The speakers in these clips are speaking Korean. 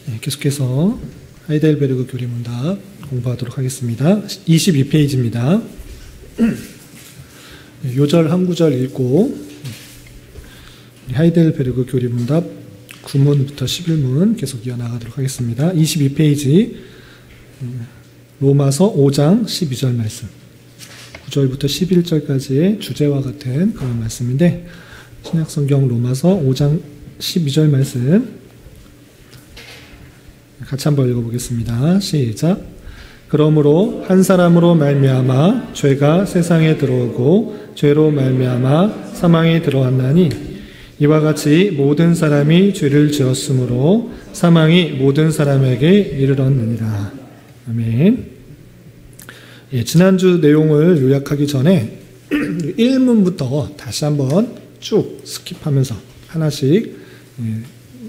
네, 계속해서 하이델베르그 교리문답 공부하도록 하겠습니다. 22페이지입니다. 요절 한 구절 읽고 하이델베르그 교리문답 9문부터 11문 계속 이어나가도록 하겠습니다. 22페이지 로마서 5장 12절 말씀, 9절부터 11절까지의 주제와 같은 그런 말씀인데, 신약성경 로마서 5장 12절 말씀 같이 한번 읽어보겠습니다. 시작. 그러므로 한 사람으로 말미암아 죄가 세상에 들어오고 죄로 말미암아 사망이 들어왔나니 이와 같이 모든 사람이 죄를 지었으므로 사망이 모든 사람에게 이르렀느니라. 아멘. 예, 지난주 내용을 요약하기 전에 1문부터 다시 한번 쭉 스킵하면서 하나씩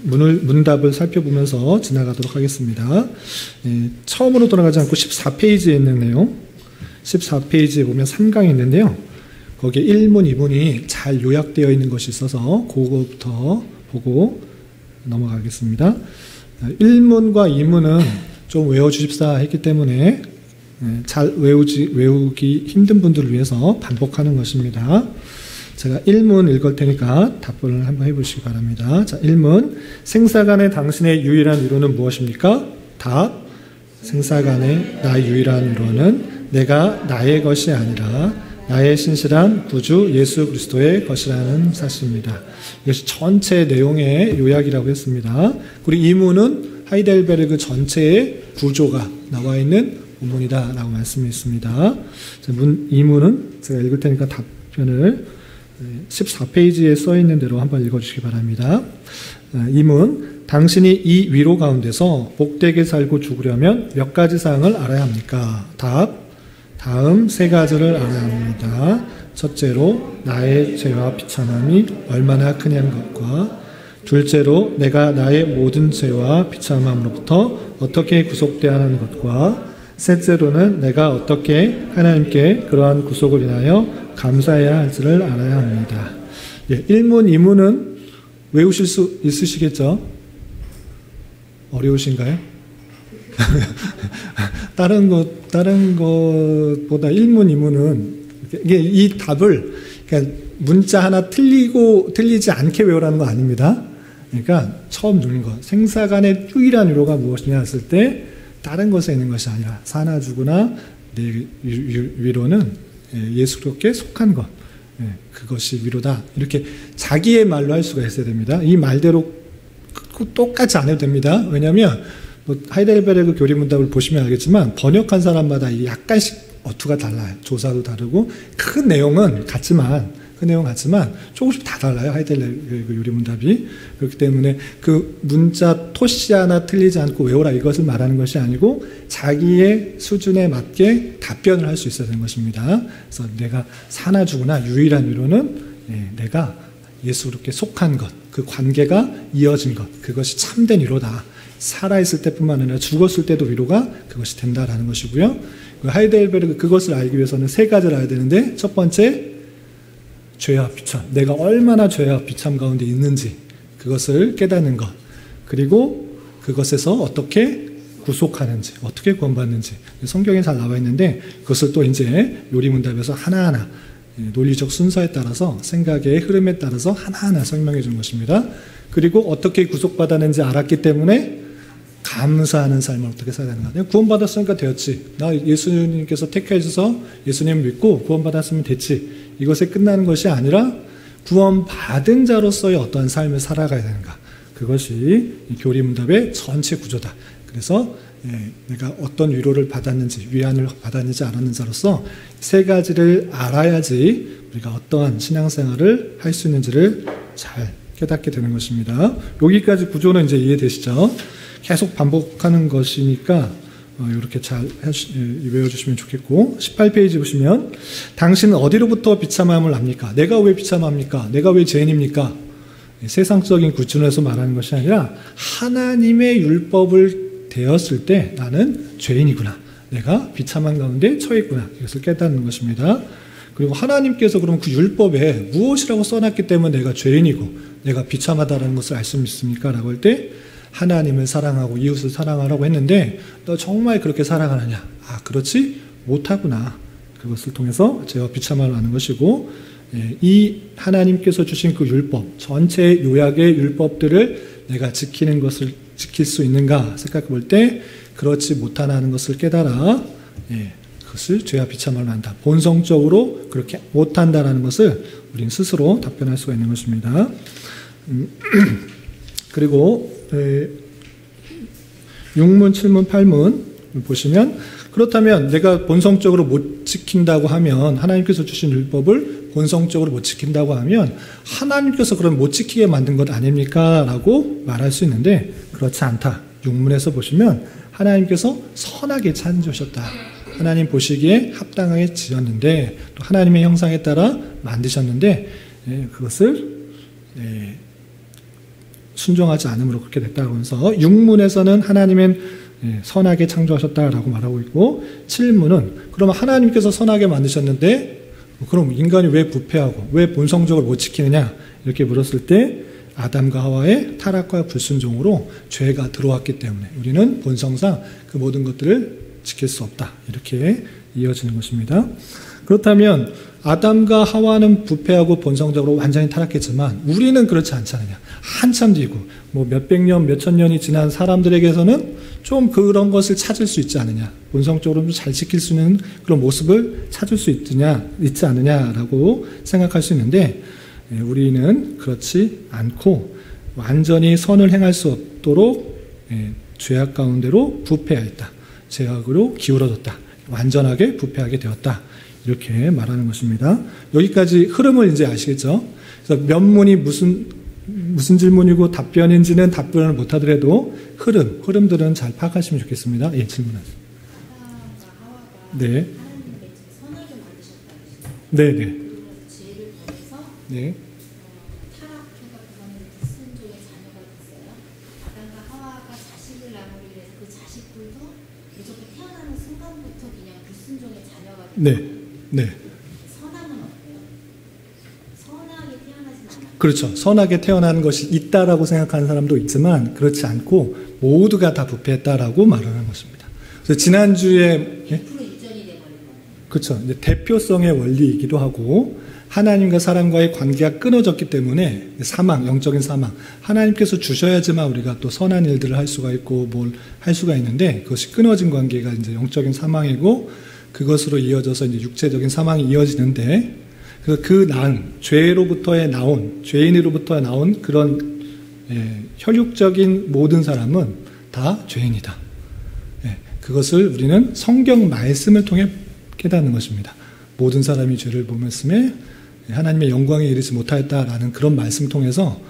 문답을 살펴보면서 지나가도록 하겠습니다. 처음으로 돌아가지 않고 14페이지에 있는 내용, 14페이지에 보면 3강이 있는데요. 거기에 1문, 2문이 잘 요약되어 있는 것이 있어서 그거부터 보고 넘어가겠습니다. 1문과 2문은 좀 외워주십사 했기 때문에 잘 외우기 힘든 분들을 위해서 반복하는 것입니다. 제가 1문 읽을 테니까 답변을 한번 해보시기 바랍니다. 자, 1문. 생사간에 당신의 유일한 위로는 무엇입니까? 답. 생사간에 나의 유일한 위로는 내가 나의 것이 아니라 나의 신실한 구주 예수 그리스도의 것이라는 사실입니다. 이것이 전체 내용의 요약이라고 했습니다. 그리고 2문은 하이델베르그 전체의 구조가 나와 있는 본문이다 라고 말씀했습니다. 2문은 제가 읽을 테니까 답변을 14페이지에 써있는 대로 한번 읽어주시기 바랍니다. 2문. 당신이 이 위로 가운데서 복되게 살고 죽으려면 몇 가지 사항을 알아야 합니까? 답. 다음 세 가지를 알아야 합니다. 첫째로 나의 죄와 비참함이 얼마나 크냐는 것과, 둘째로 내가 나의 모든 죄와 비참함으로부터 어떻게 구속되어야 하는 것과, 셋째로는 내가 어떻게 하나님께 그러한 구속을 인하여 감사해야 할지를 알아야 합니다. 예, 1문, 2문은 외우실 수 있으시겠죠? 어려우신가요? 다른 것보다 1문, 2문은 이 답을 그러니까 문자 하나 틀리지 않게 외우라는 거 아닙니다. 그러니까 처음 누는 것, 생사간의 유일한 위로가 무엇이냐 했을 때 다른 것에 있는 것이 아니라 사나 죽으나 내 위로는 예수께 속한 것, 그것이 위로다. 이렇게 자기의 말로 할 수가 있어야 됩니다. 이 말대로 똑같이 안 해도 됩니다. 왜냐하면 하이델베르그 교리문답을 보시면 알겠지만 번역한 사람마다 약간씩 어투가 달라요. 조사도 다르고 큰 내용은 같지만 조금씩 다 달라요. 하이델베르그 교리문답이. 그렇기 때문에 그 문자 토시 하나 틀리지 않고 외워라 이것을 말하는 것이 아니고 자기의 수준에 맞게 답변을 할 수 있어야 되는 것입니다. 그래서 내가 사나 죽으나 유일한 위로는 내가 예수께 속한 것, 그 관계가 이어진 것, 그것이 참된 위로다. 살아있을 때뿐만 아니라 죽었을 때도 위로가 그것이 된다라는 것이고요. 하이델베르그 그것을 알기 위해서는 세 가지를 알아야 되는데, 첫 번째 죄와 비참, 내가 얼마나 죄와 비참 가운데 있는지 그것을 깨닫는 것, 그리고 그것에서 어떻게 구속하는지, 어떻게 구원받는지 성경에 잘 나와 있는데, 그것을 또 이제 요리문답에서 하나하나 논리적 순서에 따라서 생각의 흐름에 따라서 하나하나 설명해 준 것입니다. 그리고 어떻게 구속받았는지 알았기 때문에 감사하는 삶을 어떻게 살아야 되는가. 내가 구원받았으니까 되었지. 나 예수님께서 택해 주셔서 예수님 믿고 구원받았으면 됐지. 이것에 끝나는 것이 아니라 구원받은 자로서의 어떠한 삶을 살아가야 되는가. 그것이 교리문답의 전체 구조다. 그래서 내가 어떤 위로를 받았는지, 위안을 받았는지 않았는지로서 세 가지를 알아야지 우리가 어떠한 신앙생활을 할 수 있는지를 잘 깨닫게 되는 것입니다. 여기까지 구조는 이제 이해되시죠? 계속 반복하는 것이니까 이렇게 잘 외워주시면 좋겠고, 18페이지 보시면 당신은 어디로부터 비참함을 압니까? 내가 왜 비참합니까? 내가 왜 죄인입니까? 세상적인 구준에서 말하는 것이 아니라 하나님의 율법을 대었을 때 나는 죄인이구나. 내가 비참한 가운데 처했구나. 이것을 깨닫는 것입니다. 그리고 하나님께서 그러면 그 율법에 무엇이라고 써놨기 때문에 내가 죄인이고 내가 비참하다는 것을 알 수 있습니까? 라고 할 때 하나님을 사랑하고 이웃을 사랑하라고 했는데 너 정말 그렇게 사랑하느냐? 아, 그렇지 못하구나. 그것을 통해서 죄와 비참함을 아는 것이고, 이 하나님께서 주신 그 율법, 전체 요약의 율법들을 내가 지키는 것을 지킬 수 있는가 생각해 볼 때 그렇지 못하는 것을 깨달아 그것을 죄와 비참함을 안다. 본성적으로 그렇게 못한다라는 것을 우리는 스스로 답변할 수가 있는 것입니다. 그리고 6문, 7문, 8문 보시면 그렇다면 내가 본성적으로 못 지킨다고 하면 하나님께서 주신 율법을 본성적으로 못 지킨다고 하면 하나님께서 그럼 못 지키게 만든 것 아닙니까? 라고 말할 수 있는데 그렇지 않다. 6문에서 보시면 하나님께서 선하게 창조하셨다. 하나님 보시기에 합당하게 지었는데 또 하나님의 형상에 따라 만드셨는데 그것을 순종하지 않음으로 그렇게 됐다고 하면서 6문에서는 하나님은 선하게 창조하셨다라고 말하고 있고 7문은 그러면 하나님께서 선하게 만드셨는데 그럼 인간이 왜 부패하고 왜 본성적으로 못 지키느냐 이렇게 물었을 때 아담과 하와의 타락과 불순종으로 죄가 들어왔기 때문에 우리는 본성상 그 모든 것들을 지킬 수 없다 이렇게 이어지는 것입니다. 그렇다면 아담과 하와는 부패하고 본성적으로 완전히 타락했지만 우리는 그렇지 않지 않느냐. 한참 뒤고 뭐 몇백 년, 몇천 년이 지난 사람들에게서는 좀 그런 것을 찾을 수 있지 않느냐. 본성적으로 좀 잘 지킬 수 있는 그런 모습을 찾을 수 있지 않느냐라고 생각할 수 있는데 우리는 그렇지 않고 완전히 선을 행할 수 없도록 죄악 가운데로 부패하였다. 죄악으로 기울어졌다. 완전하게 부패하게 되었다. 이렇게 말하는 것입니다. 여기까지 흐름을 이제 아시겠죠? 그래서 몇 문이 무슨 질문이고 답변인지는 답변을 못하더라도 흐름들은 잘 파악하시면 좋겠습니다. 예, 질문하세요. 네. 네, 네. 죄를 범해서 네. 타락해서 그거는 불순종의 자녀가 됐어요. 아담과 하와가 자식을 낳기 위해서 그 자식들도 무조건 태어나는 순간부터 그냥 불순종의 자녀가 됐어요. 네. 네. 선함은 어때요? 선하게 태어나진 않아요. 그렇죠. 선하게 태어나는 것이 있다라고 생각하는 사람도 있지만 그렇지 않고 모두가 다 부패했다라고 말하는 것입니다. 그래서 지난주에 100% 이전이 돼버린 거예요. 그렇죠. 이제 대표성의 원리이기도 하고 하나님과 사람과의 관계가 끊어졌기 때문에 사망, 영적인 사망. 하나님께서 주셔야지만 우리가 또 선한 일들을 할 수가 있고 뭘 할 수가 있는데 그것이 끊어진 관계가 이제 영적인 사망이고 그것으로 이어져서 이제 육체적인 사망이 이어지는데 그 죄로부터의 나온 죄인으로부터 나온 그런 혈육적인 모든 사람은 다 죄인이다. 그것을 우리는 성경 말씀을 통해 깨닫는 것입니다. 모든 사람이 죄를 범했음에 하나님의 영광에 이르지 못하였다라는 그런 말씀을 통해서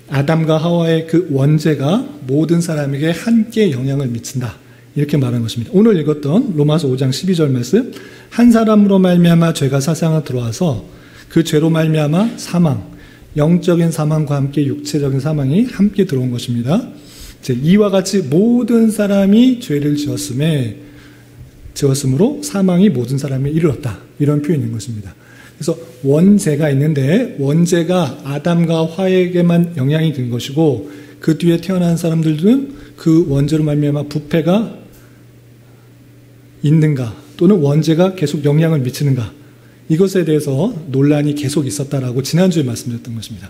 아담과 하와의 그 원죄가 모든 사람에게 함께 영향을 미친다. 이렇게 말하는 것입니다. 오늘 읽었던 로마서 5장 12절 말씀 한 사람으로 말미암아 죄가 세상에 들어와서 그 죄로 말미암아 사망, 영적인 사망과 함께 육체적인 사망이 함께 들어온 것입니다. 이와 같이 모든 사람이 죄를 지었으므로 사망이 모든 사람에 이르렀다. 이런 표현인 것입니다. 그래서 원죄가 있는데 원죄가 아담과 하와에게만 영향이 든 것이고 그 뒤에 태어난 사람들은 그 원죄로 말미암아 부패가 있는가 또는 원죄가 계속 영향을 미치는가 이것에 대해서 논란이 계속 있었다라고 지난주에 말씀드렸던 것입니다.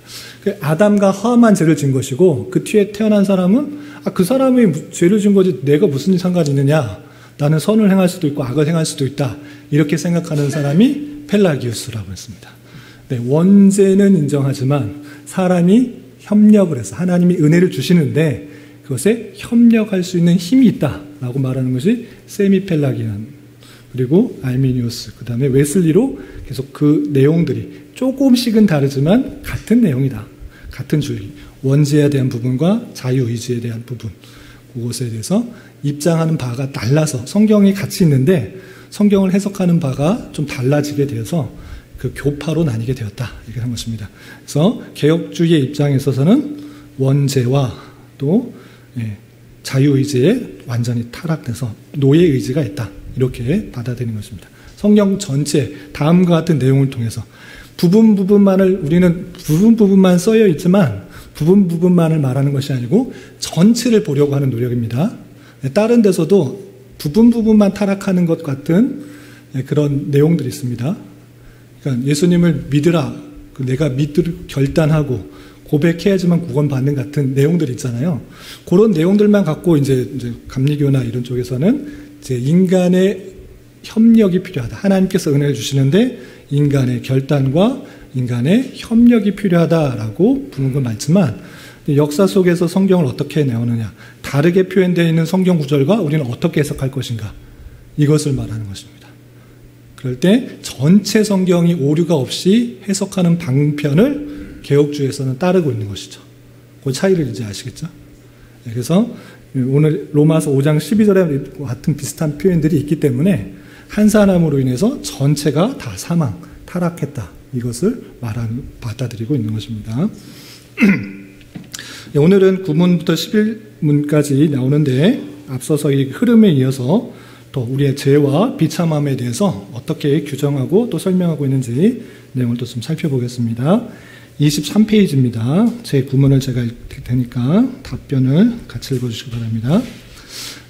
아담과 하와만 죄를 지은 것이고 그 뒤에 태어난 사람은 그 사람이 죄를 지은 거지 내가 무슨 상관이 있느냐 나는 선을 행할 수도 있고 악을 행할 수도 있다 이렇게 생각하는 사람이 펠라기우스라고 했습니다. 네, 원죄는 인정하지만 사람이 협력을 해서 하나님이 은혜를 주시는데 그것에 협력할 수 있는 힘이 있다라고 말하는 것이 세미펠라기안 그리고 알미니우스 그 다음에 웨슬리로 계속 그 내용들이 조금씩은 다르지만 같은 내용이다. 같은 줄기 원죄에 대한 부분과 자유의지에 대한 부분 그것에 대해서 입장하는 바가 달라서 성경이 같이 있는데 성경을 해석하는 바가 좀 달라지게 되어서 그 교파로 나뉘게 되었다. 이렇게 한 것입니다. 그래서 개혁주의의 입장에 있어서는 원죄와 또 자유의지에 완전히 타락돼서 노예의지가 있다. 이렇게 받아들이는 것입니다. 성경 전체 다음과 같은 내용을 통해서 부분만을 우리는 부분만 써여 있지만 부분만을 말하는 것이 아니고 전체를 보려고 하는 노력입니다. 다른 데서도 부분만 타락하는 것 같은 그런 내용들이 있습니다. 그러니까 예수님을 믿으라, 내가 믿을 결단하고 고백해야지만 구원받는 같은 내용들이 있잖아요. 그런 내용들만 갖고 이제 감리교나 이런 쪽에서는 이제 인간의 협력이 필요하다. 하나님께서 은혜를 주시는데 인간의 결단과 인간의 협력이 필요하다라고 부는 건 맞지만 역사 속에서 성경을 어떻게 내오느냐, 다르게 표현되어 있는 성경 구절과 우리는 어떻게 해석할 것인가, 이것을 말하는 것입니다. 그럴 때 전체 성경이 오류가 없이 해석하는 방편을 개혁주의에서는 따르고 있는 것이죠. 그 차이를 이제 아시겠죠? 그래서 오늘 로마서 5장 12절에 같은 비슷한 표현들이 있기 때문에 한 사람으로 인해서 전체가 다 사망, 타락했다, 이것을 받아들이고 있는 것입니다. 오늘은 9문부터 11문까지 나오는데 앞서서 이 흐름에 이어서 또 우리의 죄와 비참함에 대해서 어떻게 규정하고 또 설명하고 있는지 내용을 또 좀 살펴보겠습니다. 23페이지입니다. 제 9문을 제가 읽을 테니까 답변을 같이 읽어주시기 바랍니다.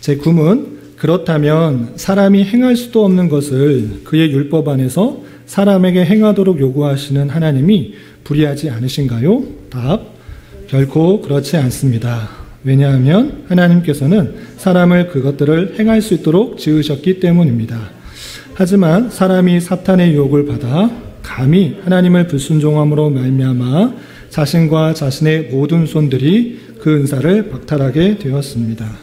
제 9문, 그렇다면 사람이 행할 수도 없는 것을 그의 율법 안에서 사람에게 행하도록 요구하시는 하나님이 불의하지 않으신가요? 답, 결코 그렇지 않습니다. 왜냐하면 하나님께서는 사람을 그것들을 행할 수 있도록 지으셨기 때문입니다. 하지만 사람이 사탄의 유혹을 받아 감히 하나님을 불순종함으로 말미암아 자신과 자신의 모든 손들이 그 은사를 박탈하게 되었습니다.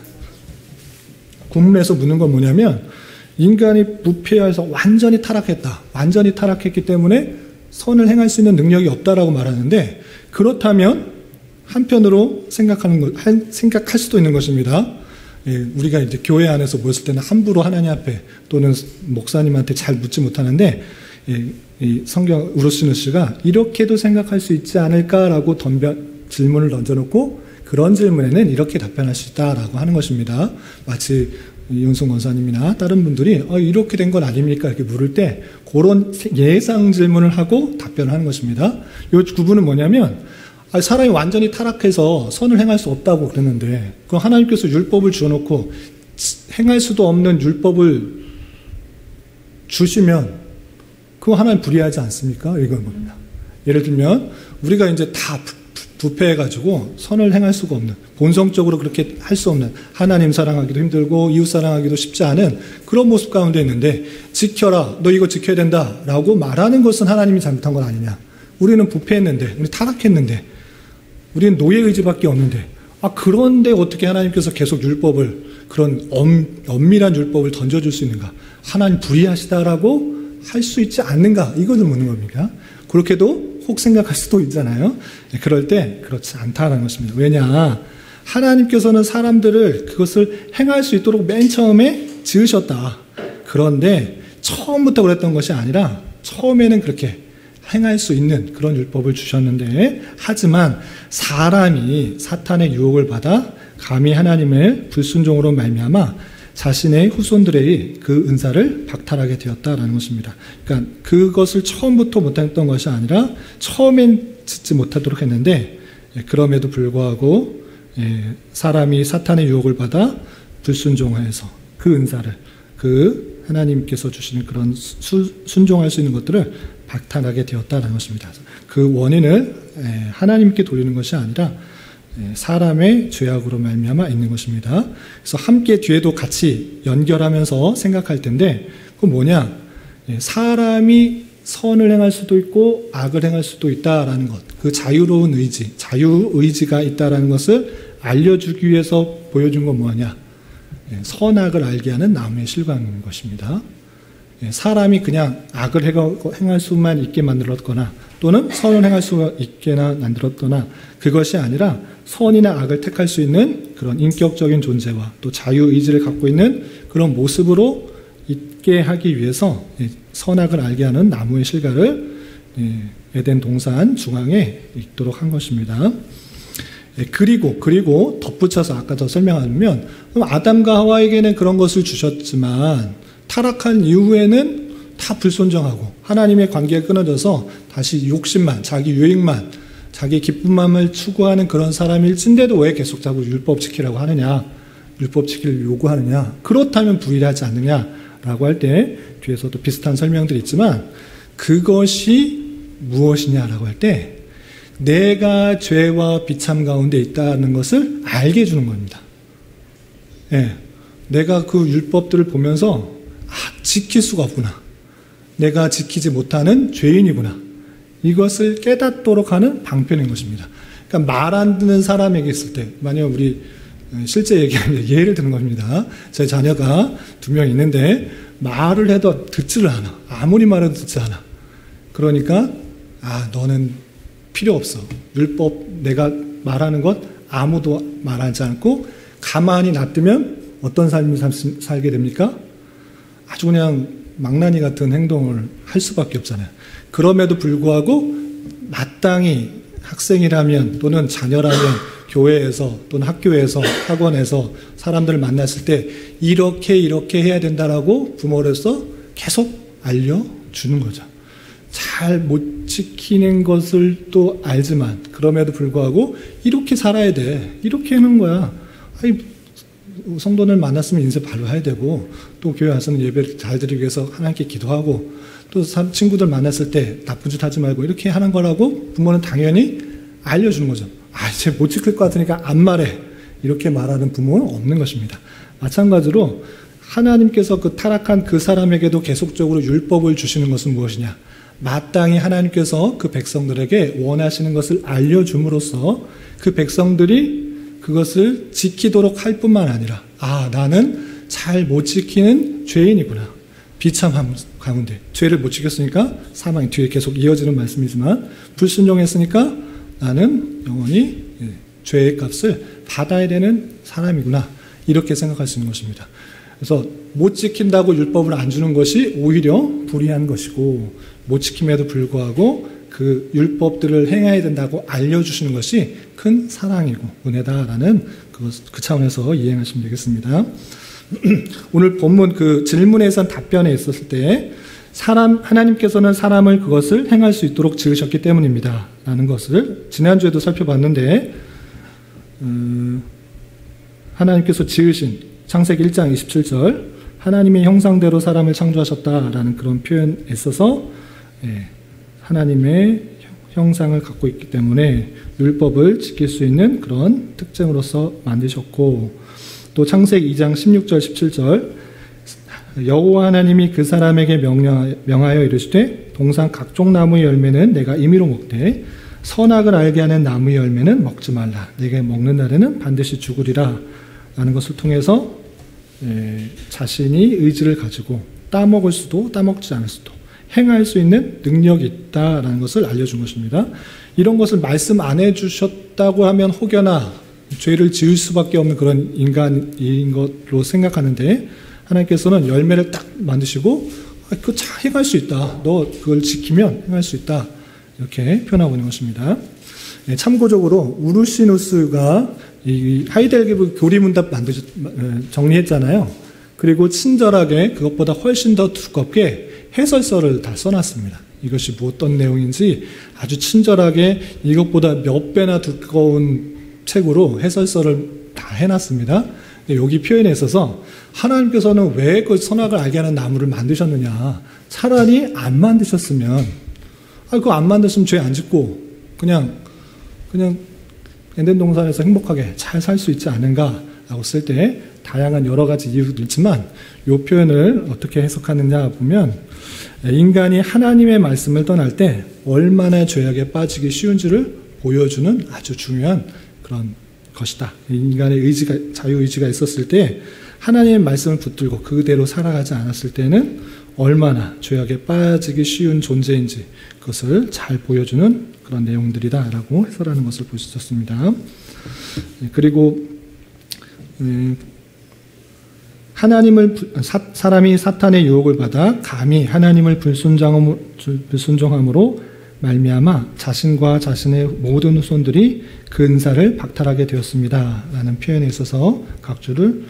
군문에서 묻는 건 뭐냐면 인간이 부패해서 완전히 타락했다. 완전히 타락했기 때문에 선을 행할 수 있는 능력이 없다라고 말하는데, 그렇다면 한편으로 생각할 수도 있는 것입니다. 우리가 이제 교회 안에서 모였을 때는 함부로 하나님 앞에 또는 목사님한테 잘 묻지 못하는데, 이 성경 우르시누스가 이렇게도 생각할 수 있지 않을까라고 질문을 던져놓고 그런 질문에는 이렇게 답변할 수 있다라고 하는 것입니다. 마치 이윤성 원사님이나 다른 분들이 이렇게 된 건 아닙니까? 이렇게 물을 때 그런 예상 질문을 하고 답변을 하는 것입니다. 이 구분은 뭐냐면, 사람이 완전히 타락해서 선을 행할 수 없다고 그랬는데, 그 하나님께서 율법을 주어놓고 행할 수도 없는 율법을 주시면 그거 하나님 불의하지 않습니까? 이건 겁니다. 예를 들면 우리가 이제 다 부패해가지고 선을 행할 수가 없는, 본성적으로 그렇게 할 수 없는, 하나님 사랑하기도 힘들고 이웃 사랑하기도 쉽지 않은 그런 모습 가운데 있는데, 지켜라, 너 이거 지켜야 된다 라고 말하는 것은 하나님이 잘못한 건 아니냐. 우리는 부패했는데, 우리 타락했는데, 우리는 노예의지밖에 없는데, 그런데 어떻게 하나님께서 계속 율법을, 그런 엄밀한 율법을 던져줄 수 있는가? 하나님 불의하시다라고 할 수 있지 않는가? 이것을 묻는 겁니다. 그렇게도 혹 생각할 수도 있잖아요. 그럴 때 그렇지 않다라는 것입니다. 왜냐? 하나님께서는 사람들을 그것을 행할 수 있도록 맨 처음에 지으셨다. 그런데 처음부터 그랬던 것이 아니라 처음에는 그렇게 행할 수 있는 그런 율법을 주셨는데, 하지만 사람이 사탄의 유혹을 받아 감히 하나님의 불순종으로 말미암아 자신의 후손들의 그 은사를 박탈하게 되었다라는 것입니다. 그러니까 그것을 처음부터 못했던 것이 아니라 처음엔 짓지 못하도록 했는데, 그럼에도 불구하고 사람이 사탄의 유혹을 받아 불순종해서 그 은사를, 그 하나님께서 주시는 그런 순종할 수 있는 것들을 박탈하게 되었다는 것입니다. 그 원인을 하나님께 돌리는 것이 아니라 사람의 죄악으로 말미암아 있는 것입니다. 그래서 함께 뒤에도 같이 연결하면서 생각할 텐데, 그건 뭐냐? 사람이 선을 행할 수도 있고 악을 행할 수도 있다라는 것, 그 자유로운 의지, 자유의지가 있다라는 것을 알려주기 위해서 보여준 건 뭐냐? 선악을 알게 하는 나무의 실과인 것입니다. 사람이 그냥 악을 행할 수만 있게 만들었거나 또는 선을 행할 수 있게나 만들었거나, 그것이 아니라 선이나 악을 택할 수 있는 그런 인격적인 존재와 또 자유의지를 갖고 있는 그런 모습으로 있게 하기 위해서 선악을 알게 하는 나무의 실과를 에덴 동산 중앙에 있도록 한 것입니다. 그리고 덧붙여서 아까 더 설명하면, 아담과 하와에게는 그런 것을 주셨지만 타락한 이후에는 다 불순종하고 하나님의 관계가 끊어져서 다시 욕심만, 자기 유익만, 자기 기쁨만을 추구하는 그런 사람일진데도 왜 계속 자꾸 율법 지키라고 하느냐, 율법 지키를 요구하느냐, 그렇다면 불의하지 않느냐라고 할 때 뒤에서도 비슷한 설명들이 있지만, 그것이 무엇이냐라고 할 때 내가 죄와 비참 가운데 있다는 것을 알게 해주는 겁니다. 예, 내가 그 율법들을 보면서 지킬 수가 없구나, 내가 지키지 못하는 죄인이구나, 이것을 깨닫도록 하는 방편인 것입니다. 그러니까 말 안 듣는 사람에게 있을 때, 만약 우리 실제 얘기하면 예를 드는 겁니다. 제 자녀가 2명 있는데 말을 해도 듣지를 않아. 아무리 말해도 듣지 않아. 그러니까 너는 필요 없어. 율법 내가 말하는 것 아무도 말하지 않고 가만히 놔두면 어떤 삶을 살게 됩니까? 아주 그냥 망나니 같은 행동을 할 수밖에 없잖아요. 그럼에도 불구하고 마땅히 학생이라면 또는 자녀라면 교회에서 또는 학교에서 학원에서 사람들을 만났을 때 이렇게 해야 된다라고 부모로서 계속 알려주는 거죠. 잘 못 지키는 것을 또 알지만 그럼에도 불구하고 이렇게 살아야 돼, 이렇게 하는 거야. 성도들 만났으면 인사 바로 해야 되고, 또 교회 와서는 예배를 잘 드리기 위해서 하나님께 기도하고, 또 친구들 만났을 때 나쁜 짓 하지 말고 이렇게 하는 거라고 부모는 당연히 알려주는 거죠. 쟤 못 지킬 것 같으니까 안 말해, 이렇게 말하는 부모는 없는 것입니다. 마찬가지로 하나님께서 그 타락한 그 사람에게도 계속적으로 율법을 주시는 것은 무엇이냐, 마땅히 하나님께서 그 백성들에게 원하시는 것을 알려줌으로써 그 백성들이 그것을 지키도록 할 뿐만 아니라, 나는 잘 못 지키는 죄인이구나, 비참함 가운데 죄를 못 지켰으니까 사망이 뒤에 계속 이어지는 말씀이지만, 불순종했으니까 나는 영원히 죄의 값을 받아야 되는 사람이구나, 이렇게 생각할 수 있는 것입니다. 그래서 못 지킨다고 율법을 안 주는 것이 오히려 불의한 것이고, 못 지킴에도 불구하고 그 율법들을 행해야 된다고 알려주시는 것이 큰 사랑이고 은혜다라는 그 차원에서 이해하시면 되겠습니다. 오늘 본문 그 질문에선 답변에 있었을 때 하나님께서는 사람을 그것을 행할 수 있도록 지으셨기 때문입니다 라는 것을 지난주에도 살펴봤는데, 하나님께서 지으신 창세기 1장 27절 하나님의 형상대로 사람을 창조하셨다라는 그런 표현에 있어서 하나님의 형상을 갖고 있기 때문에 율법을 지킬 수 있는 그런 특징으로서 만드셨고, 또 창세기 2장 16절 17절 여호와 하나님이 그 사람에게 명하여 이르시되 동산 각종 나무의 열매는 내가 임의로 먹되 선악을 알게 하는 나무의 열매는 먹지 말라, 내게 먹는 날에는 반드시 죽으리라 라는 것을 통해서 자신이 의지를 가지고 따먹을 수도 따먹지 않을 수도 행할 수 있는 능력이 있다라는 것을 알려준 것입니다. 이런 것을 말씀 안 해주셨다고 하면 혹여나 죄를 지을 수밖에 없는 그런 인간인 것으로 생각하는데, 하나님께서는 열매를 딱 만드시고 그거 잘 행할 수 있다, 너 그걸 지키면 행할 수 있다, 이렇게 표현하고 있는 것입니다. 참고적으로 우르시누스가 이 하이델베르크 교리문답 정리했잖아요. 그리고 친절하게 그것보다 훨씬 더 두껍게 해설서를 다 써놨습니다. 이것이 어떤 내용인지 아주 친절하게 이것보다 몇 배나 두꺼운 책으로 해설서를 다 해놨습니다. 여기 표현에 있어서 하나님께서는 왜 그 선악을 알게 하는 나무를 만드셨느냐, 차라리 안 만드셨으면, 그거 안 만드셨으면 죄 안 짓고 그냥 에덴 동산에서 행복하게 잘 살 수 있지 않은가라고 쓸 때 다양한 여러 가지 이유도 있지만, 이 표현을 어떻게 해석하느냐 보면, 인간이 하나님의 말씀을 떠날 때 얼마나 죄악에 빠지기 쉬운지를 보여주는 아주 중요한 그런 것이다. 인간의 의지가, 자유의지가 있었을 때 하나님의 말씀을 붙들고 그대로 살아가지 않았을 때는 얼마나 죄악에 빠지기 쉬운 존재인지 그것을 잘 보여주는 그런 내용들이다라고 해설하는 것을 볼 수 있었습니다. 그리고 사람이 사탄의 유혹을 받아 감히 하나님을 불순종함으로 말미암아 자신과 자신의 모든 후손들이 근사를 박탈하게 되었습니다 라는 표현에 있어서 각주를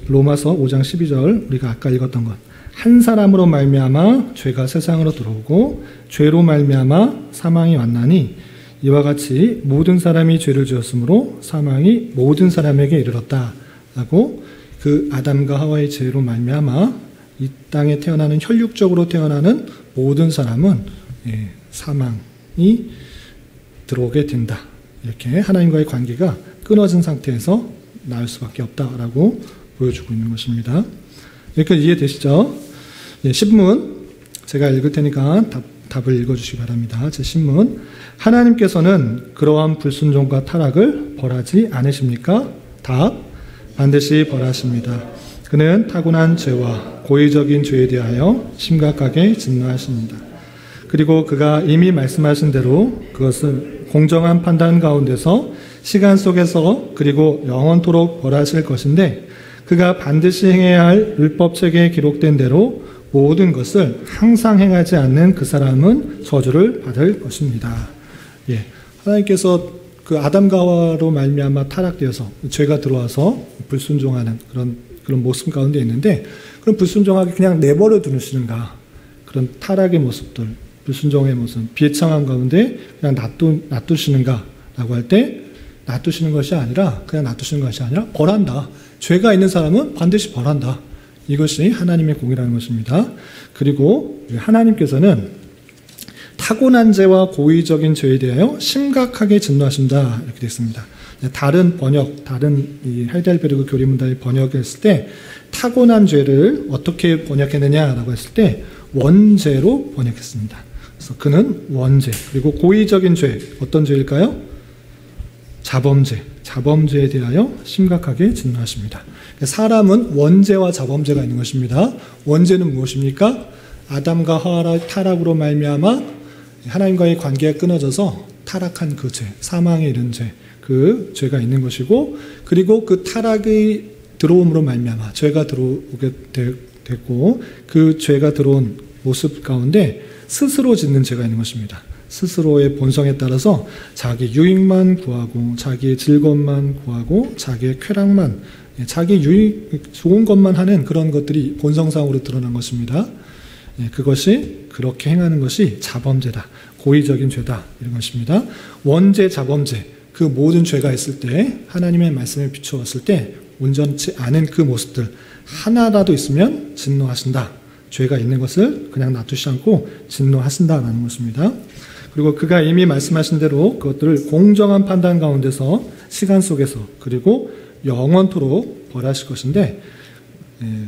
로마서 5장 12절 우리가 아까 읽었던 것, 한 사람으로 말미암아 죄가 세상으로 들어오고 죄로 말미암아 사망이 왔나니 이와 같이 모든 사람이 죄를 지었으므로 사망이 모든 사람에게 이르렀다라고 그 아담과 하와의 죄로 말미암아 이 땅에 태어나는 혈육적으로 태어나는 모든 사람은 사망이 들어오게 된다. 이렇게 하나님과의 관계가 끊어진 상태에서 나을 수밖에 없다라고 보여주고 있는 것입니다. 여기까지 이해되시죠? 신문 제가 읽을 테니까 답을 읽어주시기 바랍니다. 제 신문. 하나님께서는 그러한 불순종과 타락을 벌하지 않으십니까? 답. 반드시 벌하십니다. 그는 타고난 죄와 고의적인 죄에 대하여 심각하게 진노하십니다. 그리고 그가 이미 말씀하신 대로 그것을 공정한 판단 가운데서 시간 속에서 그리고 영원토록 벌하실 것인데 그가 반드시 행해야 할 율법책에 기록된 대로 모든 것을 항상 행하지 않는 그 사람은 저주를 받을 것입니다. 하나님께서 그 아담과 하와로 말미암아 타락되어서 죄가 들어와서 불순종하는 그런 모습 가운데 있는데 그런 불순종하게 그냥 내버려 두시는가 그런 타락의 모습들 불순종의 모습 비참함 가운데 그냥 놔두시는가라고 할 때 놔두시는 것이 아니라 그냥 놔두시는 것이 아니라 벌한다. 죄가 있는 사람은 반드시 벌한다. 이것이 하나님의 공이라는 것입니다. 그리고 하나님께서는 타고난 죄와 고의적인 죄에 대하여 심각하게 진노하신다 이렇게 되어 있습니다. 다른 이 하이델베르그 교리문답의 번역을 했을 때 타고난 죄를 어떻게 번역했느냐라고 했을 때 원죄로 번역했습니다. 그래서 그는 원죄 그리고 고의적인 죄 어떤 죄일까요? 자범죄에 대하여 심각하게 진노하십니다. 사람은 원죄와 자범죄가 있는 것입니다. 원죄는 무엇입니까? 아담과 하와의 타락으로 말미암아 하나님과의 관계가 끊어져서 타락한 그 죄, 사망에 이른 죄, 그 죄가 있는 것이고 그리고 그 타락이 들어옴으로 말미암아 죄가 들어오게 됐고 그 죄가 들어온 모습 가운데 스스로 짓는 죄가 있는 것입니다. 스스로의 본성에 따라서 자기 유익만 구하고 자기의 즐거움만 구하고 자기의 쾌락만 자기 좋은 것만 하는 그런 것들이 본성상으로 드러난 것입니다. 그것이 그렇게 행하는 것이 자범죄다. 고의적인 죄다. 이런 것입니다. 원죄, 자범죄 그 모든 죄가 있을 때 하나님의 말씀을 비추었을 때 온전치 않은 그 모습들 하나라도 있으면 진노하신다. 죄가 있는 것을 그냥 놔두지 않고 진노하신다라는 것입니다. 그리고 그가 이미 말씀하신 대로 그것들을 공정한 판단 가운데서 시간 속에서 그리고 영원토록 벌하실 것인데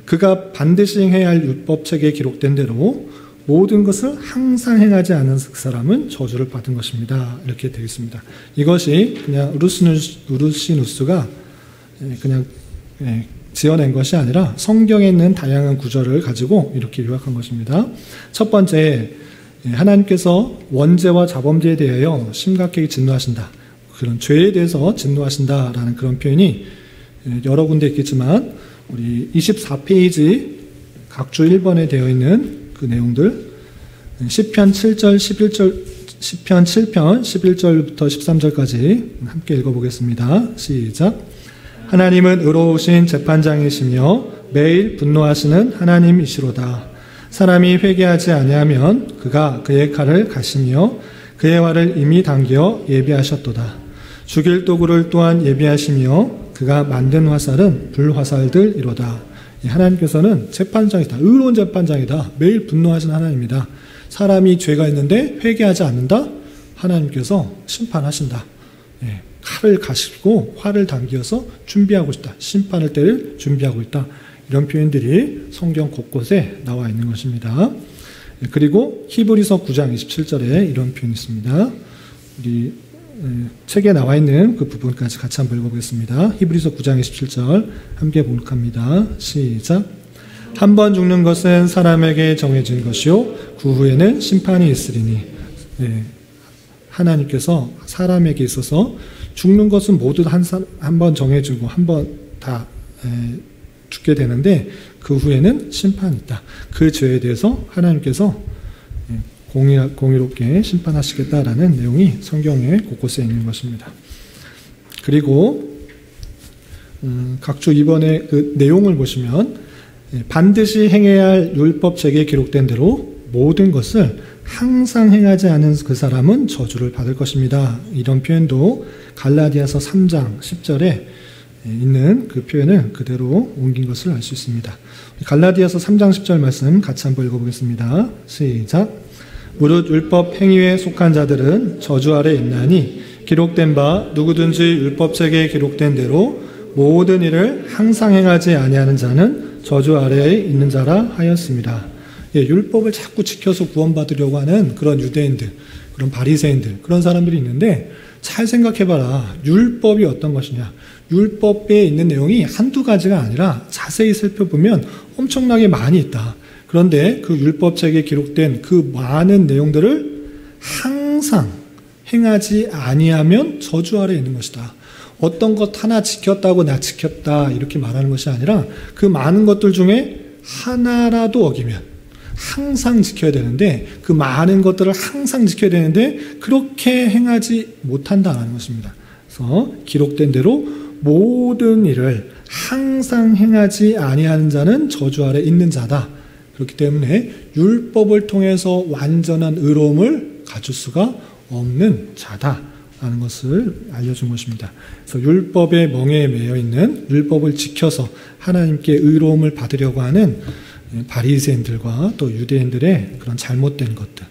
그가 반드시 행해야 할 율법책에 기록된 대로 모든 것을 항상 행하지 않은 그 사람은 저주를 받은 것입니다. 이렇게 되어 있습니다. 이것이 그냥 우르시누스가 그냥 지어낸 것이 아니라 성경에 있는 다양한 구절을 가지고 이렇게 요약한 것입니다. 첫 번째, 하나님께서 원죄와 자범죄에 대하여 심각하게 진노하신다. 그런 죄에 대해서 진노하신다라는 그런 표현이 여러 군데 있겠지만 우리 24페이지 각주 1번에 되어 있는 그 내용들 시편 7편 11절부터 13절까지 함께 읽어보겠습니다. 시작. 하나님은 의로우신 재판장이시며 매일 분노하시는 하나님이시로다. 사람이 회개하지 아니하면 그가 그의 칼을 가시며 그의 활을 이미 당겨 예비하셨도다. 죽일 도구를 또한 예비하시며 그가 만든 화살은 불화살들이로다. 하나님께서는 재판장이다. 의로운 재판장이다. 매일 분노하신 하나님이다. 사람이 죄가 있는데 회개하지 않는다? 하나님께서 심판하신다. 칼을 가시고 활을 당겨서 준비하고 있다. 심판을 때릴 준비하고 있다. 이런 표현들이 성경 곳곳에 나와 있는 것입니다. 그리고 히브리서 9장 27절에 이런 표현이 있습니다. 우리 책에 나와 있는 그 부분까지 같이 한번 읽어보겠습니다. 히브리서 9장 27절 함께 봉독합니다. 시작. 한 번 죽는 것은 사람에게 정해진 것이요 그 후에는 심판이 있으리니. 하나님께서 사람에게 있어서 죽는 것은 모두 한 번 정해지고 한 번 다 죽게 되는데 그 후에는 심판이 있다. 그 죄에 대해서 하나님께서 공의롭게 심판하시겠다라는 내용이 성경에 곳곳에 있는 것입니다. 그리고 각주 2번의 그 내용을 보시면 반드시 행해야 할 율법책에 기록된 대로 모든 것을 항상 행하지 않은 그 사람은 저주를 받을 것입니다. 이런 표현도 갈라디아서 3장 10절에 있는 그 표현을 그대로 옮긴 것을 알 수 있습니다. 갈라디아서 3장 10절 말씀 같이 한번 읽어보겠습니다. 시작. 무릇 율법 행위에 속한 자들은 저주 아래 있나니 기록된 바 누구든지 율법책에 기록된 대로 모든 일을 항상 행하지 아니하는 자는 저주 아래에 있는 자라 하였습니다. 율법을 자꾸 지켜서 구원받으려고 하는 그런 유대인들, 그런 바리새인들, 그런 사람들이 있는데 잘 생각해봐라. 율법이 어떤 것이냐. 율법에 있는 내용이 한두 가지가 아니라 자세히 살펴보면 엄청나게 많이 있다. 그런데 그 율법책에 기록된 그 많은 내용들을 항상 행하지 아니하면 저주 아래에 있는 것이다. 어떤 것 하나 지켰다고 나 지켰다 이렇게 말하는 것이 아니라 그 많은 것들 중에 하나라도 어기면 항상 지켜야 되는데 그 많은 것들을 항상 지켜야 되는데 그렇게 행하지 못한다는 것입니다. 그래서 기록된 대로 모든 일을 항상 행하지 아니하는 자는 저주 아래 있는 자다. 그렇기 때문에 율법을 통해서 완전한 의로움을 가질 수가 없는 자다라는 것을 알려준 것입니다. 그래서 율법의 멍에에 매여 있는 율법을 지켜서 하나님께 의로움을 받으려고 하는 바리새인들과 또 유대인들의 그런 잘못된 것들,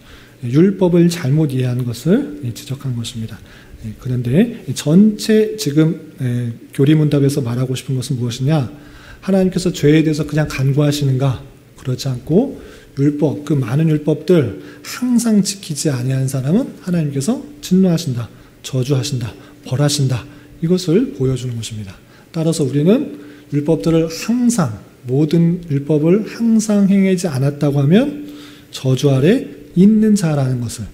율법을 잘못 이해하는 것을 지적한 것입니다. 그런데 전체 지금 교리문답에서 말하고 싶은 것은 무엇이냐? 하나님께서 죄에 대해서 그냥 간구하시는가? 그렇지 않고 율법, 그 많은 율법들 항상 지키지 아니하는 사람은 하나님께서 진노하신다, 저주하신다, 벌하신다 이것을 보여주는 것입니다. 따라서 우리는 율법들을 항상 모든 율법을 항상 행하지 않았다고 하면 저주 아래 있는 자라는 것을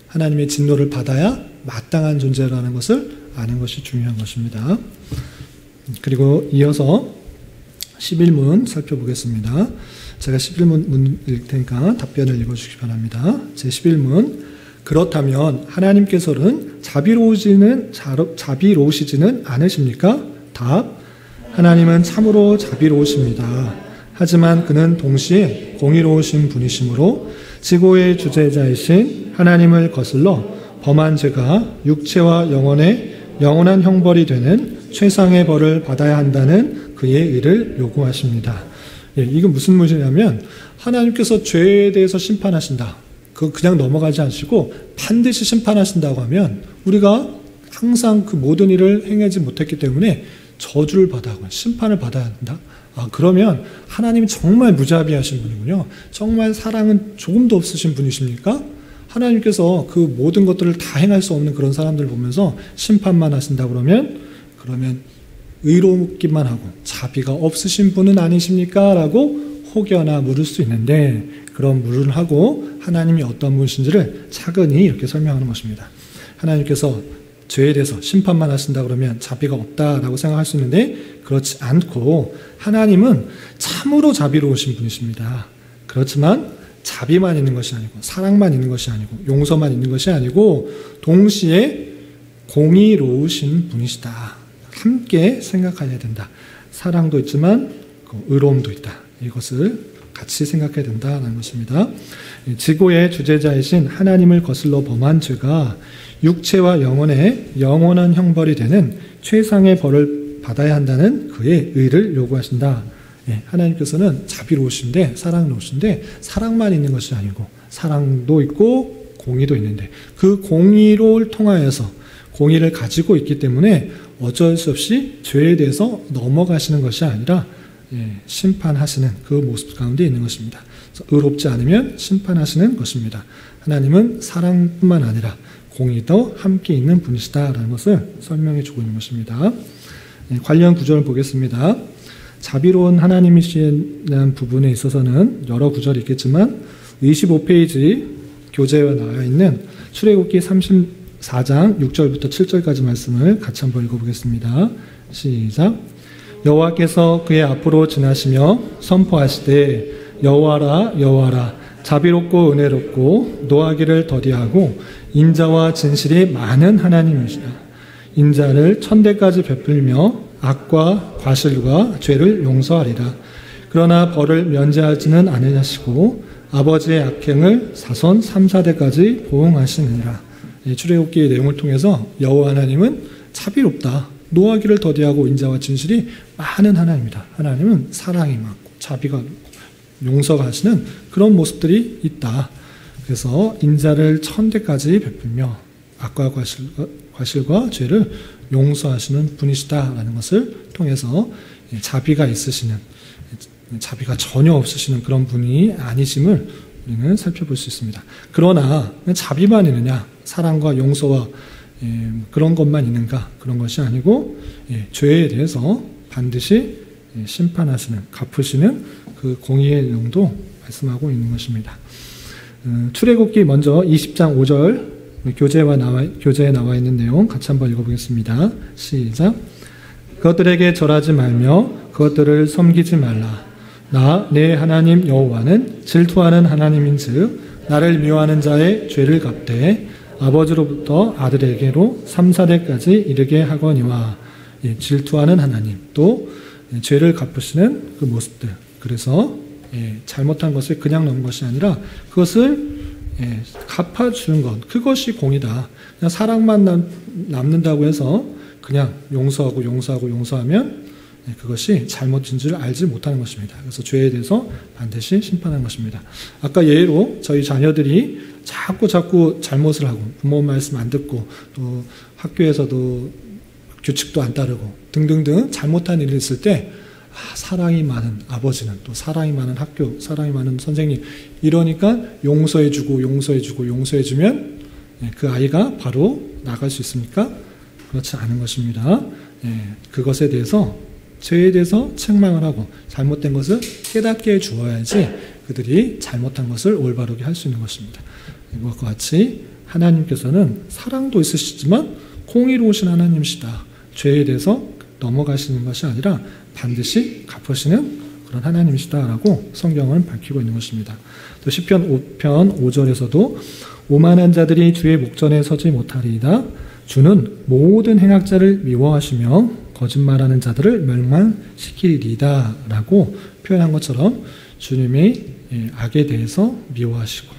하나님의 진노를 받아야 마땅한 존재라는 것을 아는 것이 중요한 것입니다. 그리고 이어서 11문 살펴보겠습니다. 제가 11문 읽을 테니까 답변을 읽어주시기 바랍니다. 제 11문. 그렇다면 하나님께서는 자비로우시지는 않으십니까? 답. 하나님은 참으로 자비로우십니다. 하지만 그는 동시에 공의로우신 분이시므로 지고의 주재자이신 하나님을 거슬러 범한 죄가 육체와 영혼의 영원한 형벌이 되는 최상의 벌을 받아야 한다는 그의 의를 요구하십니다. 이건 무슨 문제냐면 하나님께서 죄에 대해서 심판하신다. 그냥 넘어가지 않으시고 반드시 심판하신다고 하면 우리가 항상 그 모든 일을 행하지 못했기 때문에 저주를 받아야 하고 심판을 받아야 한다. 그러면 하나님이 정말 무자비하신 분이군요. 정말 사랑은 조금도 없으신 분이십니까? 하나님께서 그 모든 것들을 다 행할 수 없는 그런 사람들을 보면서 심판만 하신다 그러면 의롭기만 하고 자비가 없으신 분은 아니십니까? 라고 혹여나 물을 수 있는데 그런 물을 하고 하나님이 어떤 분이신지를 차근히 이렇게 설명하는 것입니다. 하나님께서 죄에 대해서 심판만 하신다 그러면 자비가 없다라고 생각할 수 있는데 그렇지 않고 하나님은 참으로 자비로우신 분이십니다. 그렇지만 자비만 있는 것이 아니고 사랑만 있는 것이 아니고 용서만 있는 것이 아니고 동시에 공의로우신 분이시다. 함께 생각해야 된다. 사랑도 있지만 의로움도 있다. 이것을 같이 생각해야 된다는 것입니다. 지고의 주재자이신 하나님을 거슬러 범한 죄가 육체와 영혼의 영원한 형벌이 되는 최상의 벌을 받아야 한다는 그의 의를 요구하신다. 하나님께서는 자비로우신데 사랑로우신데 사랑만 있는 것이 아니고 사랑도 있고 공의도 있는데 그 공의를 통하여서 공의를 가지고 있기 때문에 어쩔 수 없이 죄에 대해서 넘어가시는 것이 아니라 심판하시는 그 모습 가운데 있는 것입니다. 의롭지 않으면 심판하시는 것입니다. 하나님은 사랑뿐만 아니라 공의도 함께 있는 분이시다라는 것을 설명해 주고 있는 것입니다. 관련 구절을 보겠습니다. 자비로운 하나님이시라는 부분에 있어서는 여러 구절이 있겠지만 25페이지 교재에 나와 있는 출애굽기 34장 6절부터 7절까지 말씀을 같이 한번 읽어보겠습니다. 시작. 여호와께서 그의 앞으로 지나시며 선포하시되 여호와라 여호와라 자비롭고 은혜롭고 노하기를 더디하고 인자와 진실이 많은 하나님이시다. 인자를 천대까지 베풀며 악과 과실과 죄를 용서하리라. 그러나 벌을 면제하지는 않으시고 아버지의 악행을 사손 3, 4대까지 보응하시느니라. 출애굽기의 내용을 통해서 여호와 하나님은 자비롭다. 노하기를 더디하고 인자와 진실이 많은 하나님이다. 하나님은 사랑이 많고 자비가 많고 용서가 하시는 그런 모습들이 있다. 그래서 인자를 1000대까지 베풀며 악과 과실과 죄를 용서하시는 분이시다라는 것을 통해서 자비가 있으시는, 자비가 전혀 없으시는 그런 분이 아니심을 우리는 살펴볼 수 있습니다. 그러나 자비만 있느냐, 사랑과 용서와 그런 것만 있는가? 그런 것이 아니고 죄에 대해서 반드시 심판하시는, 갚으시는 그 공의의 내용도 말씀하고 있는 것입니다. 출애굽기 먼저 20장 5절 교재에 나와 있는 내용 같이 한번 읽어보겠습니다. 시작. 그것들에게 절하지 말며 그것들을 섬기지 말라. 나 내 하나님 여호와는 질투하는 하나님인즉 나를 미워하는 자의 죄를 갚되 아버지로부터 아들에게로 3, 4대까지 이르게 하거니와. 질투하는 하나님, 또 죄를 갚으시는 그 모습들. 그래서 잘못한 것을 그냥 넘은 것이 아니라 그것을 갚아주는 것, 그것이 공이다. 그냥 사랑만 남는다고 해서 그냥 용서하면 그것이 잘못인 줄 알지 못하는 것입니다. 그래서 죄에 대해서 반드시 심판하는 것입니다. 아까 예로 저희 자녀들이 자꾸 잘못을 하고 부모 말씀 안 듣고 또 학교에서도 규칙도 안 따르고 등등등 잘못한 일이 있을 때 사랑이 많은 아버지는, 또 사랑이 많은 학교, 사랑이 많은 선생님, 이러니까 용서해주면 그 아이가 바로 나갈 수 있습니까? 그렇지 않은 것입니다. 그것에 대해서, 죄에 대해서 책망을 하고 잘못된 것을 깨닫게 해주어야지 그들이 잘못한 것을 올바르게 할 수 있는 것입니다. 이것과 같이 하나님께서는 사랑도 있으시지만 공의로우신 하나님이시다. 죄에 대해서 넘어가시는 것이 아니라 반드시 갚으시는 그런 하나님이시다라고 성경은 밝히고 있는 것입니다. 또 시편 5편 5절에서도 오만한 자들이 주의 목전에 서지 못하리이다. 주는 모든 행악자를 미워하시며 거짓말하는 자들을 멸망시키리이다 라고 표현한 것처럼 주님이 악에 대해서 미워하시고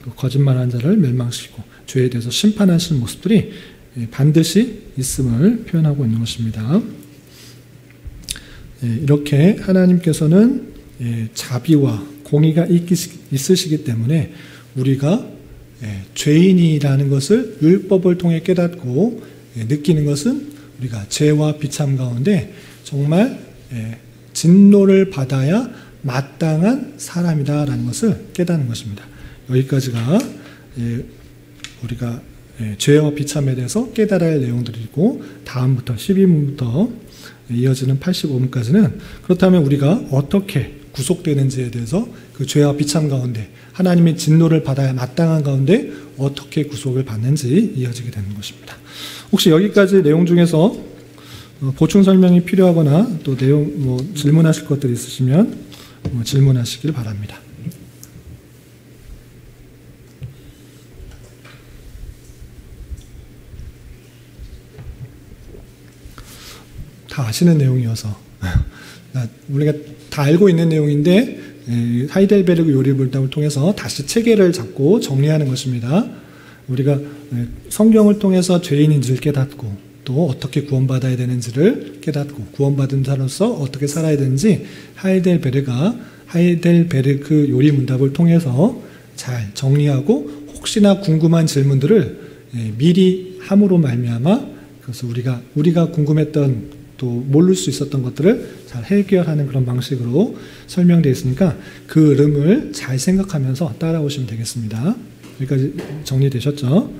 또 거짓말하는 자를 멸망시키고 죄에 대해서 심판하시는 모습들이 반드시 있음을 표현하고 있는 것입니다. 이렇게 하나님께서는 자비와 공의가 있으시기 때문에 우리가 죄인이라는 것을 율법을 통해 깨닫고 느끼는 것은 우리가 죄와 비참 가운데 정말 진노를 받아야 마땅한 사람이다라는 것을 깨닫는 것입니다. 여기까지가 우리가 죄와 비참에 대해서 깨달아야 할 내용들이고, 다음부터 12문부터 이어지는 85문까지는 그렇다면 우리가 어떻게 구속되는지에 대해서 그 죄와 비참 가운데 하나님의 진노를 받아야 마땅한 가운데 어떻게 구속을 받는지 이어지게 되는 것입니다. 혹시 여기까지 내용 중에서 보충 설명이 필요하거나 또 내용 질문하실 것들이 있으시면 질문하시길 바랍니다. 다 아시는 내용이어서 우리가 다 알고 있는 내용인데 하이델베르그 요리불답을 통해서 다시 체계를 잡고 정리하는 것입니다. 우리가 성경을 통해서 죄인인지를 깨닫고 또 어떻게 구원받아야 되는지를 깨닫고 구원받은 자로서 어떻게 살아야 되는지 하이델베르그 요리문답을 통해서 잘 정리하고 혹시나 궁금한 질문들을 미리 함으로 말미암아 그래서 우리가 궁금했던 또 모를 수 있었던 것들을 잘 해결하는 그런 방식으로 설명되어 있으니까 그 흐름을 잘 생각하면서 따라오시면 되겠습니다. 여기까지 정리되셨죠?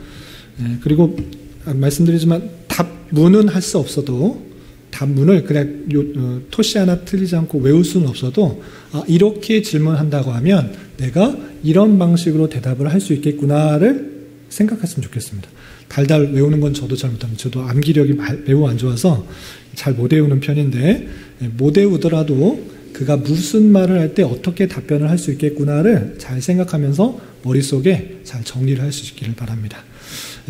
그리고 말씀드리지만 답문은 할 수 없어도 답문을 그냥 토시 하나 틀리지 않고 외울 수는 없어도 이렇게 질문한다고 하면 내가 이런 방식으로 대답을 할 수 있겠구나를 생각했으면 좋겠습니다. 달달 외우는 건 저도 잘 못합니다. 저도 암기력이 매우 안 좋아서 잘 못 외우는 편인데 못 외우더라도 그가 무슨 말을 할 때 어떻게 답변을 할 수 있겠구나를 잘 생각하면서 머릿속에 잘 정리를 할 수 있기를 바랍니다.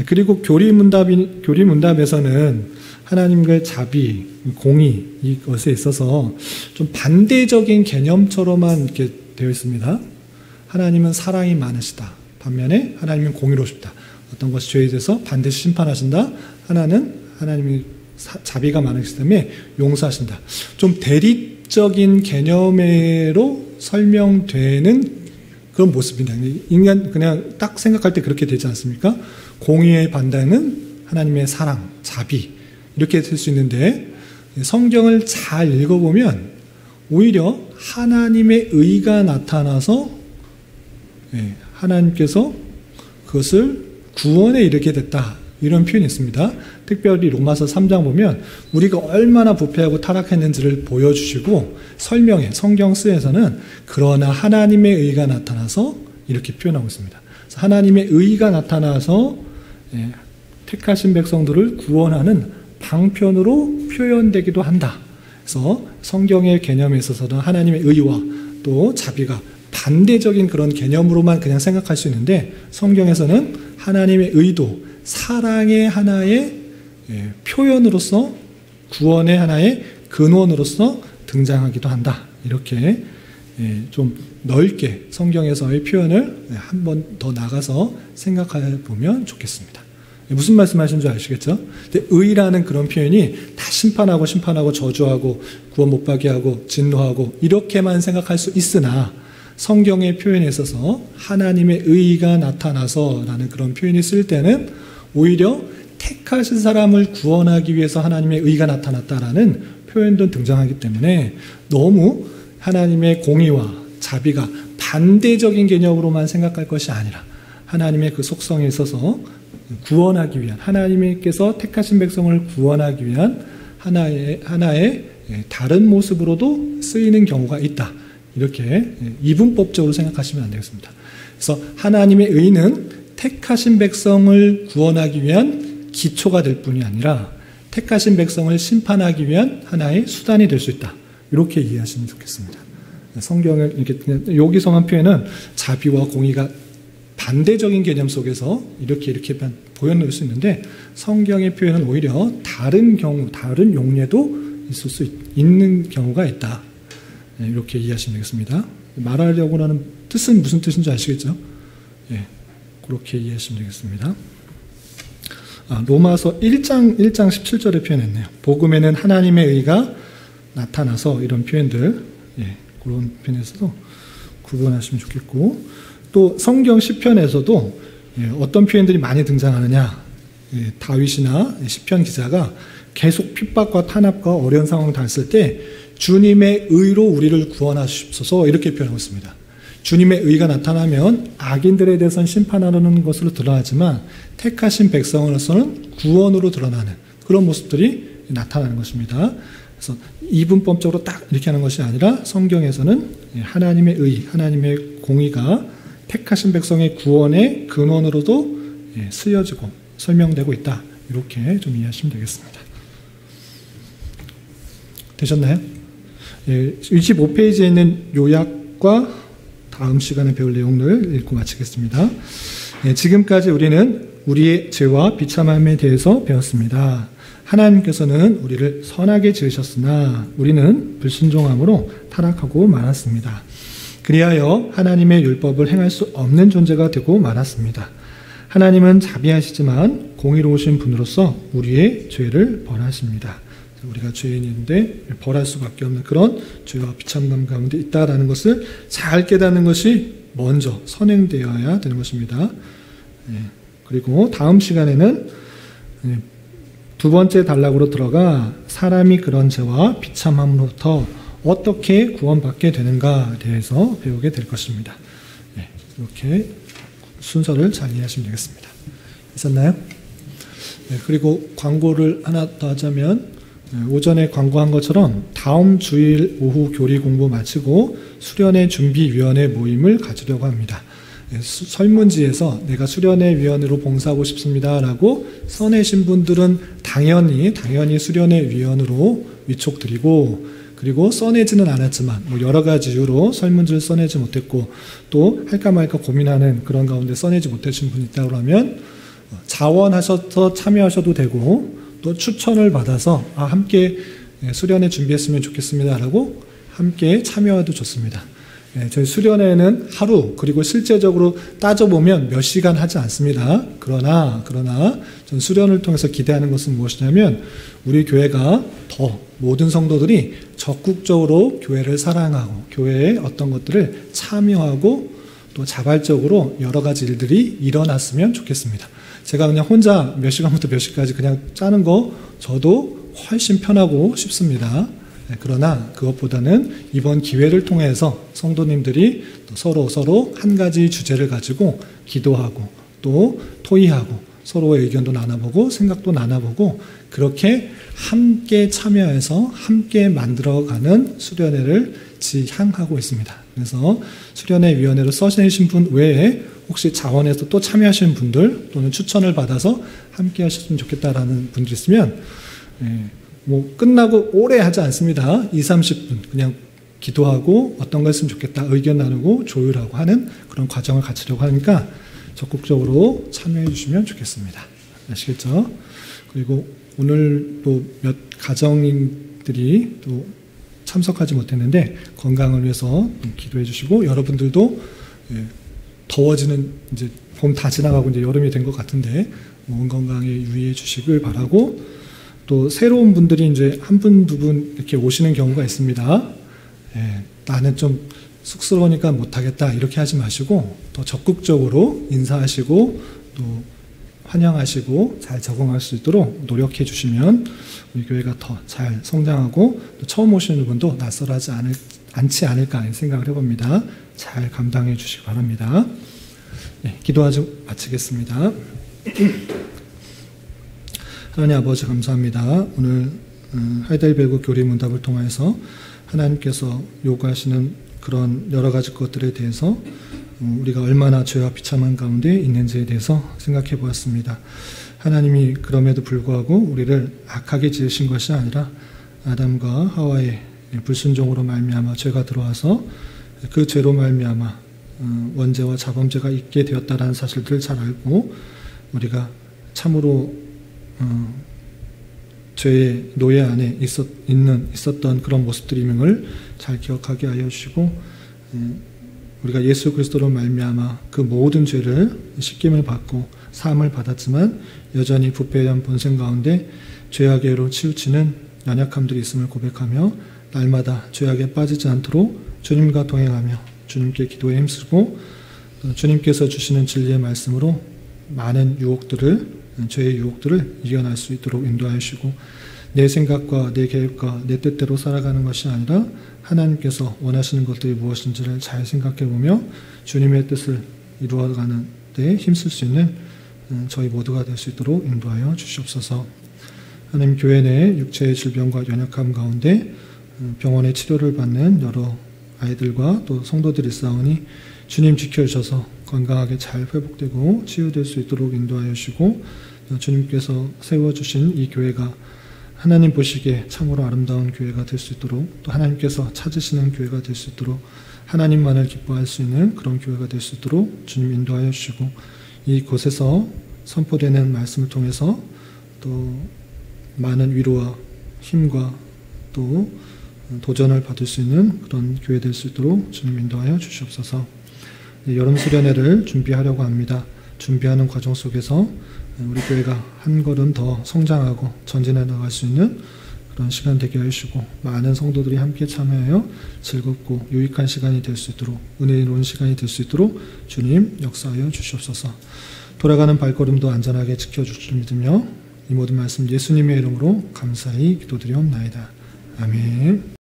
그리고 교리문답에서는 하나님과의 자비, 공의 이것에 있어서 좀 반대적인 개념처럼만 이렇게 되어 있습니다. 하나님은 사랑이 많으시다. 반면에 하나님은 공의로우시다. 어떤 것이 죄에 대해서 반드시 심판하신다. 하나님이 자비가 많으시기 때문에 용서하신다. 좀 대립적인 개념으로 설명되는 그런 모습입니다. 인간 그냥 딱 생각할 때 그렇게 되지 않습니까? 공의의 반대는 하나님의 사랑, 자비 이렇게 될 수 있는데 성경을 잘 읽어보면 오히려 하나님의 의가 나타나서 하나님께서 그것을 구원에 이르게 됐다. 이런 표현이 있습니다. 특별히 로마서 3장 보면 우리가 얼마나 부패하고 타락했는지를 보여주시고 설명해 성경 쓰에서는 그러나 하나님의 의가 나타나서 이렇게 표현하고 있습니다. 하나님의 의가 나타나서 택하신 백성들을 구원하는 방편으로 표현되기도 한다. 그래서 성경의 개념에 있어서는 하나님의 의와 또 자비가 반대적인 그런 개념으로만 그냥 생각할 수 있는데 성경에서는 하나님의 의도 사랑의 하나의 표현으로서 구원의 하나의 근원으로서 등장하기도 한다. 이렇게 좀 넓게 성경에서의 표현을 한 번 더 나가서 생각해 보면 좋겠습니다. 무슨 말씀하시는 줄 아시겠죠? 근데 의라는 그런 표현이 다 심판하고 저주하고 구원 못 받게 하고 진노하고 이렇게만 생각할 수 있으나 성경의 표현에 있어서 하나님의 의가 나타나서 라는 그런 표현이 쓸 때는 오히려 택하신 사람을 구원하기 위해서 하나님의 의가 나타났다라는 표현도 등장하기 때문에 너무 하나님의 공의와 자비가 반대적인 개념으로만 생각할 것이 아니라 하나님의 그 속성에 있어서 구원하기 위한 하나님께서 택하신 백성을 구원하기 위한 하나의 다른 모습으로도 쓰이는 경우가 있다. 이렇게 이분법적으로 생각하시면 안 되겠습니다. 그래서 하나님의 의는 택하신 백성을 구원하기 위한 기초가 될 뿐이 아니라 택하신 백성을 심판하기 위한 하나의 수단이 될 수 있다. 이렇게 이해하시면 좋겠습니다. 성경을 이렇게 여기서만 표현은 자비와 공의가 반대적인 개념 속에서 이렇게 보여놓을 수 있는데 성경의 표현은 오히려 다른 경우, 다른 용례도 있을 수 있는 경우가 있다. 이렇게 이해하시면 되겠습니다. 말하려고 하는 뜻은 무슨 뜻인지 아시겠죠? 그렇게 이해하시면 되겠습니다. 로마서 1장 17절에 표현했네요. 복음에는 하나님의 의가 나타나서 이런 표현들, 그런 표현에서도 구분하시면 좋겠고, 또 성경 시편에서도 어떤 표현들이 많이 등장하느냐, 다윗이나 시편 기자가 계속 핍박과 탄압과 어려운 상황을 당했을 때 주님의 의로 우리를 구원하시옵소서 이렇게 표현하고 있습니다. 주님의 의가 나타나면 악인들에 대해서는 심판하려는 것으로 드러나지만 택하신 백성으로서는 구원으로 드러나는 그런 모습들이 나타나는 것입니다. 그래서 이분법적으로 딱 이렇게 하는 것이 아니라 성경에서는 하나님의 의, 하나님의 공의가 택하신 백성의 구원의 근원으로도 쓰여지고 설명되고 있다. 이렇게 좀 이해하시면 되겠습니다. 되셨나요? 25페이지에 있는 요약과 다음 시간에 배울 내용을 읽고 마치겠습니다. 지금까지 우리는 우리의 죄와 비참함에 대해서 배웠습니다. 하나님께서는 우리를 선하게 지으셨으나 우리는 불순종함으로 타락하고 말았습니다. 그리하여 하나님의 율법을 행할 수 없는 존재가 되고 말았습니다. 하나님은 자비하시지만 공의로우신 분으로서 우리의 죄를 벌하십니다. 우리가 죄인인데 벌할 수밖에 없는 그런 죄와 비참감 가운데 있다라는 것을 잘 깨닫는 것이 먼저 선행되어야 되는 것입니다. 그리고 다음 시간에는 두 번째 단락으로 들어가 사람이 그런 죄와 비참함으로부터 어떻게 구원받게 되는가에 대해서 배우게 될 것입니다. 이렇게 순서를 잘 이해하시면 되겠습니다. 있었나요? 그리고 광고를 하나 더 하자면 오전에 광고한 것처럼 다음 주일 오후 교리 공부 마치고 수련회 준비위원회 모임을 가지려고 합니다. 설문지에서 내가 수련회 위원으로 봉사하고 싶습니다 라고 써내신 분들은 당연히 수련회 위원으로 위촉드리고, 그리고 써내지는 않았지만 여러 가지 이유로 설문지를 써내지 못했고 또 할까 말까 고민하는 그런 가운데 써내지 못하신 분이 있다고 하면 자원하셔서 참여하셔도 되고 또 추천을 받아서 함께 수련회 준비했으면 좋겠습니다라고 함께 참여해도 좋습니다. 저희 수련회는 하루 그리고 실제적으로 따져보면 몇 시간 하지 않습니다. 그러나 전 수련을 통해서 기대하는 것은 무엇이냐면 우리 교회가 더 모든 성도들이 적극적으로 교회를 사랑하고 교회의 어떤 것들을 참여하고 또 자발적으로 여러 가지 일들이 일어났으면 좋겠습니다. 제가 그냥 혼자 몇 시간부터 몇 시까지 그냥 짜는 거 저도 훨씬 편하고 쉽습니다. 그러나 그것보다는 이번 기회를 통해서 성도님들이 서로 한 가지 주제를 가지고 기도하고 또 토의하고 서로의 의견도 나눠보고 생각도 나눠보고 그렇게 함께 참여해서 함께 만들어가는 수련회를 지향하고 있습니다. 그래서 수련회 위원회로 써내신 분 외에 혹시 자원해서 또 참여하시는 분들 또는 추천을 받아서 함께 하셨으면 좋겠다라는 분들이 있으면 끝나고 오래 하지 않습니다. 20-30분 그냥 기도하고 어떤 거 했으면 좋겠다 의견 나누고 조율하고 하는 그런 과정을 갖추려고 하니까 적극적으로 참여해 주시면 좋겠습니다. 아시겠죠? 그리고 오늘 또 몇 가정들이 또 참석하지 못했는데 건강을 위해서 기도해 주시고 여러분들도 더워지는 이제 봄 다 지나가고 이제 여름이 된 것 같은데 몸 건강에 유의해 주시길 바라고 또 새로운 분들이 이제 한 분, 두 분 이렇게 오시는 경우가 있습니다. 나는 좀 쑥스러우니까 못하겠다 이렇게 하지 마시고 더 적극적으로 인사하시고 또 환영하시고 잘 적응할 수 있도록 노력해 주시면 우리 교회가 더 잘 성장하고 또 처음 오시는 분도 낯설하지 않지 않을까 생각을 해봅니다. 잘 감당해 주시기 바랍니다. 기도하지 마치겠습니다. 하나님 아버지 감사합니다. 오늘 하이델베르그 교리 문답을 통해서 하나님께서 요구하시는 그런 여러 가지 것들에 대해서 우리가 얼마나 죄와 비참한 가운데 있는지에 대해서 생각해 보았습니다. 하나님이 그럼에도 불구하고 우리를 악하게 지으신 것이 아니라 아담과 하와의 불순종으로 말미암아 죄가 들어와서 그 죄로 말미암아 원죄와 자범죄가 있게 되었다라는 사실들을 잘 알고 우리가 참으로 죄의 노예 안에 있었던 그런 모습들임을 잘 기억하게 하여 주시고 우리가 예수 그리스도로 말미암아 그 모든 죄를 씻김을 받고 사함을 받았지만 여전히 부패한 본성 가운데 죄악으로 치우치는 연약함들이 있음을 고백하며 날마다 죄악에 빠지지 않도록 주님과 동행하며 주님께 기도에 힘쓰고 주님께서 주시는 진리의 말씀으로 많은 죄의 유혹들을 이겨낼 수 있도록 인도하여 주시고 내 생각과 내 계획과 내 뜻대로 살아가는 것이 아니라 하나님께서 원하시는 것들이 무엇인지를 잘 생각해 보며 주님의 뜻을 이루어가는 데 힘쓸 수 있는 저희 모두가 될 수 있도록 인도하여 주시옵소서. 하나님 교회 내 육체의 질병과 연약함 가운데 병원의 치료를 받는 여러 아이들과 또 성도들이 있사오니 주님 지켜주셔서 건강하게 잘 회복되고 치유될 수 있도록 인도하여 주시고 주님께서 세워주신 이 교회가 하나님 보시기에 참으로 아름다운 교회가 될 수 있도록 또 하나님께서 찾으시는 교회가 될 수 있도록 하나님만을 기뻐할 수 있는 그런 교회가 될 수 있도록 주님 인도하여 주시고 이곳에서 선포되는 말씀을 통해서 또 많은 위로와 힘과 또 도전을 받을 수 있는 그런 교회 될 수 있도록 주님 인도하여 주시옵소서. 여름 수련회를 준비하려고 합니다. 준비하는 과정 속에서 우리 교회가 한 걸음 더 성장하고 전진해 나갈 수 있는 그런 시간 되게 해주시고 많은 성도들이 함께 참여하여 즐겁고 유익한 시간이 될 수 있도록 은혜로운 시간이 될 수 있도록 주님 역사하여 주시옵소서. 돌아가는 발걸음도 안전하게 지켜줄 줄 믿으며 이 모든 말씀 예수님의 이름으로 감사히 기도드리옵나이다. 아멘.